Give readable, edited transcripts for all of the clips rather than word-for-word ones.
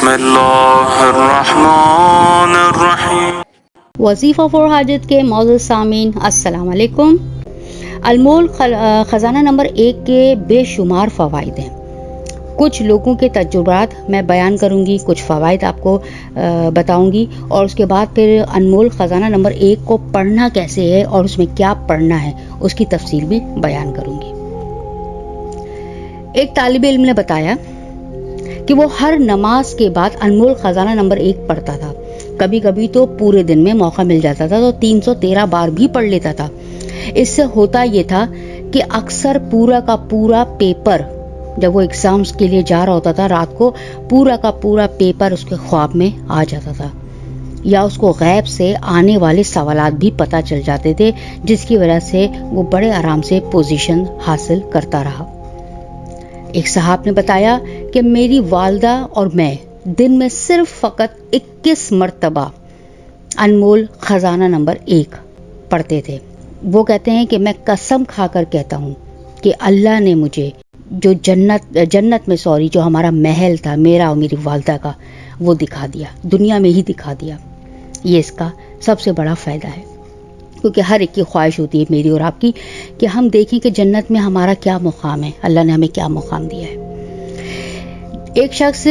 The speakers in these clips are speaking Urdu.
بسم اللہ الرحمن الرحیم۔ وظیفہ فور حاجت کے معزز سامعین السلام علیکم۔ انمول خزانہ نمبر 1 کے بے شمار فوائد ہیں۔ کچھ لوگوں کے تجربات میں بیان کروں گی، کچھ فوائد آپ کو بتاؤں گی، اور اس کے بعد پھر انمول خزانہ نمبر 1 کو پڑھنا کیسے ہے اور اس میں کیا پڑھنا ہے اس کی تفصیل بھی بیان کروں گی۔ ایک طالب علم نے بتایا کہ وہ ہر نماز کے بعد انمول خزانہ نمبر 1 پڑھتا تھا۔ کبھی کبھی تو پورے دن میں موقع مل جاتا تھا تو 313 بار بھی پڑھ لیتا تھا۔ اس سے ہوتا یہ تھا کہ اکثر پورا کا پورا پیپر، جب وہ ایگزامز کے لیے جا رہا ہوتا تھا رات کو، پورا کا پورا پیپر اس کے خواب میں آ جاتا تھا، یا اس کو غیب سے آنے والے سوالات بھی پتہ چل جاتے تھے، جس کی وجہ سے وہ بڑے آرام سے پوزیشن حاصل کرتا رہا۔ ایک صاحب نے بتایا کہ میری والدہ اور میں دن میں صرف فقط 21 مرتبہ انمول خزانہ نمبر 1 پڑھتے تھے۔ وہ کہتے ہیں کہ میں قسم کھا کر کہتا ہوں کہ اللہ نے مجھے جو جنت میں جو ہمارا محل تھا، میرا اور میری والدہ کا، وہ دکھا دیا، دنیا میں ہی دکھا دیا۔ یہ اس کا سب سے بڑا فائدہ ہے، کیونکہ ہر ایک کی خواہش ہوتی ہے، میری اور آپ کی، کہ ہم دیکھیں کہ جنت میں ہمارا کیا مقام ہے، اللہ نے ہمیں کیا مقام دیا ہے۔ ایک شخص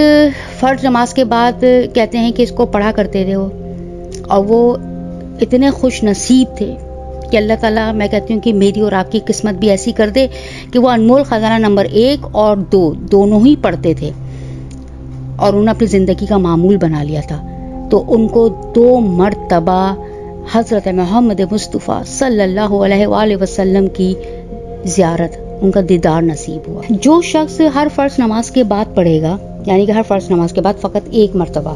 فرض نماز کے بعد کہتے ہیں کہ اس کو پڑھا کرتے تھے وہ، اور وہ اتنے خوش نصیب تھے کہ اللہ تعالیٰ، میں کہتی ہوں کہ میری اور آپ کی قسمت بھی ایسی کر دے کہ وہ انمول خزانہ نمبر 1 اور 2 دونوں ہی پڑھتے تھے، اور انہوں نے اپنی زندگی کا معمول بنا لیا تھا، تو ان کو 2 مرتبہ حضرت محمد مصطفیٰ صلی اللہ علیہ وآلہ وسلم کی زیارت، ان کا دیدار نصیب ہوا۔ جو شخص ہر فرض نماز کے بعد پڑھے گا، یعنی کہ ہر فرض نماز کے بعد فقط 1 مرتبہ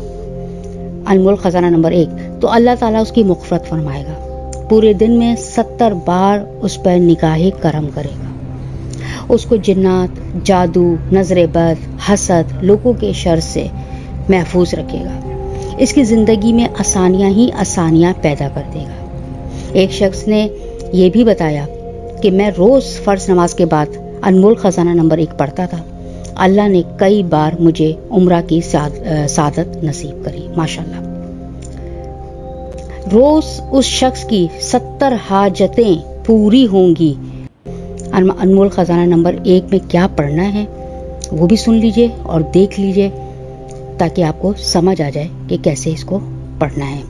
انمول خزانہ نمبر 1، تو اللہ تعالیٰ اس کی مغفرت فرمائے گا، پورے دن میں 70 بار اس پر نگاہ کرم کرے گا، اس کو جنات، جادو، نظر بد، حسد، لوگوں کے شر سے محفوظ رکھے گا، اس کی زندگی میں آسانیاں ہی آسانیاں پیدا کر دے گا۔ ایک شخص نے یہ بھی بتایا کہ میں روز فرض نماز کے بعد انمول خزانہ نمبر 1 پڑھتا تھا، اللہ نے کئی بار مجھے عمرہ کی سعادت نصیب کری، ماشاءاللہ۔ روز اس شخص کی 70 حاجتیں پوری ہوں گی۔ انمول خزانہ نمبر 1 میں کیا پڑھنا ہے وہ بھی سن لیجئے اور دیکھ لیجئے، تاکہ آپ کو سمجھ آ جائے کہ کیسے اس کو پڑھنا ہے۔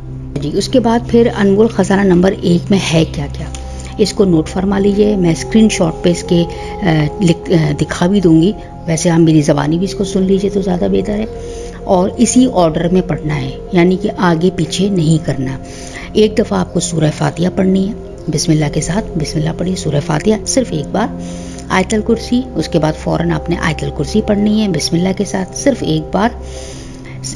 جی، اس کے بعد پھر انمول خزانہ نمبر 1 میں ہے کیا کیا، اس کو نوٹ فرما لیجئے۔ میں اسکرین شاٹ پہ اس کے دکھا بھی دوں گی، ویسے آپ میری زبانی بھی اس کو سن لیجئے تو زیادہ بہتر ہے، اور اسی آرڈر میں پڑھنا ہے، یعنی کہ آگے پیچھے نہیں کرنا۔ ایک دفعہ آپ کو سورہ فاتحہ پڑھنی ہے، بسم اللہ کے ساتھ، بسم اللہ پڑھیے، سورہ فاتحہ صرف ایک بار، آیت الکرسی، اس کے بعد فوراً آپ نے آیت الکرسی پڑھنی ہے بسم اللہ کے ساتھ صرف ایک بار۔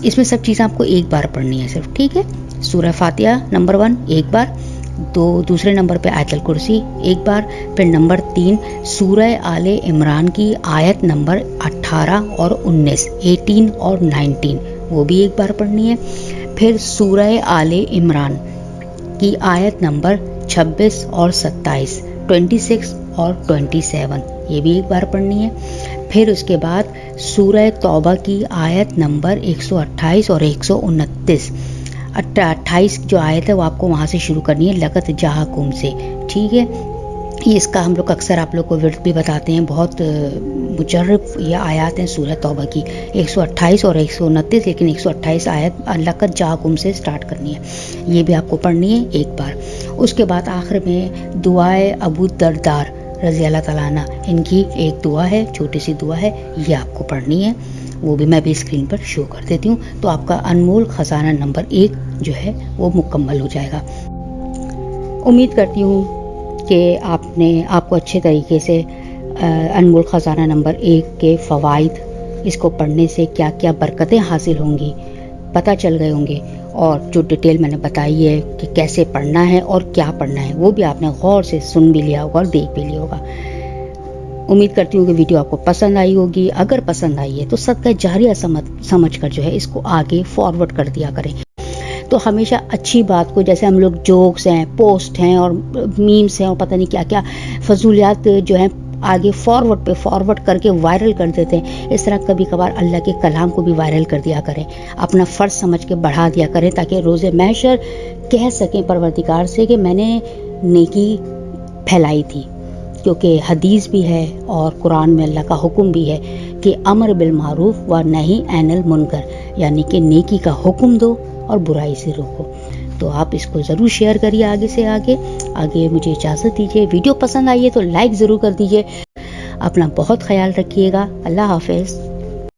اس میں سب چیزیں آپ کو ایک بار پڑھنی ہے صرف، ٹھیک ہے؟ سورہ فاتحہ نمبر 1 ایک بار، دوسرے نمبر پہ آیت الکرسی ایک بار، پھر نمبر 3 سورہ آل عمران کی آیت نمبر 18 اور 19، 18 اور 19، وہ بھی ایک بار پڑھنی ہے۔ پھر سورہ آل عمران کی آیت نمبر 26 اور 27، 26 اور 27، یہ بھی ایک بار پڑھنی ہے۔ پھر اس کے بعد سورہ توبہ کی آیت نمبر 128 اور 129، 28 جو آیت ہے وہ آپ کو وہاں سے شروع کرنی ہے، لقد جاءکم سے، ٹھیک ہے؟ یہ اس کا ہم لوگ اکثر آپ لوگ کو ورد بھی بتاتے ہیں، بہت مجرب یہ آیات ہیں سورہ توبہ کی، 128 اور 129، لیکن 128 آیت لقد جاءکم سے سٹارٹ کرنی ہے، یہ بھی آپ کو پڑھنی ہے ایک بار۔ اس کے بعد آخر میں دعائے ابو الدرداء رضی اللہ تعالیٰ عنہ، ان کی ایک دعا ہے، چھوٹی سی دعا ہے، یہ آپ کو پڑھنی ہے، وہ بھی میں بھی اسکرین پر شو کر دیتی ہوں، تو آپ کا انمول خزانہ نمبر 1 جو ہے وہ مکمل ہو جائے گا۔ امید کرتی ہوں کہ آپ کو اچھے طریقے سے انمول خزانہ نمبر 1 کے فوائد، اس کو پڑھنے سے کیا کیا برکتیں حاصل ہوں گی پتہ چل گئے ہوں گے، اور جو ڈیٹیل میں نے بتائی ہے کہ کیسے پڑھنا ہے اور کیا پڑھنا ہے وہ بھی آپ نے غور سے سن بھی لیا ہوگا اور دیکھ بھی لیا ہوگا۔ امید کرتی ہوں کہ ویڈیو آپ کو پسند آئی ہوگی، اگر پسند آئی ہے تو صدقہ جاریہ سمجھ کر جو ہے اس کو آگے فارورڈ کر دیا کریں۔ تو ہمیشہ اچھی بات کو، جیسے ہم لوگ جوکس ہیں، پوسٹ ہیں اور میمس ہیں اور پتہ نہیں کیا کیا فضولیات جو ہیں آگے فارورڈ پہ فارورڈ کر کے وائرل کر دیتے ہیں. اس طرح کبھی کبھار اللہ کے کلام کو بھی وائرل کر دیا کریں, اپنا فرض سمجھ کے بڑھا دیا کریں, تاکہ روز محشر کہہ سکیں پروردگار سے کہ میں نے نیکی پھیلائی تھی. کیونکہ حدیث بھی ہے اور قرآن میں اللہ کا حکم بھی ہے کہ امر بالمعروف و نہی عن المنکر, یعنی کہ نیکی کا حکم دو اور برائی سے روکو. تو آپ اس کو ضرور شیئر کریے آگے سے آگے. مجھے اجازت دیجیے, ویڈیو پسند آئی ہے تو لائک ضرور کر دیجیے. اپنا بہت خیال رکھیے گا. اللہ حافظ.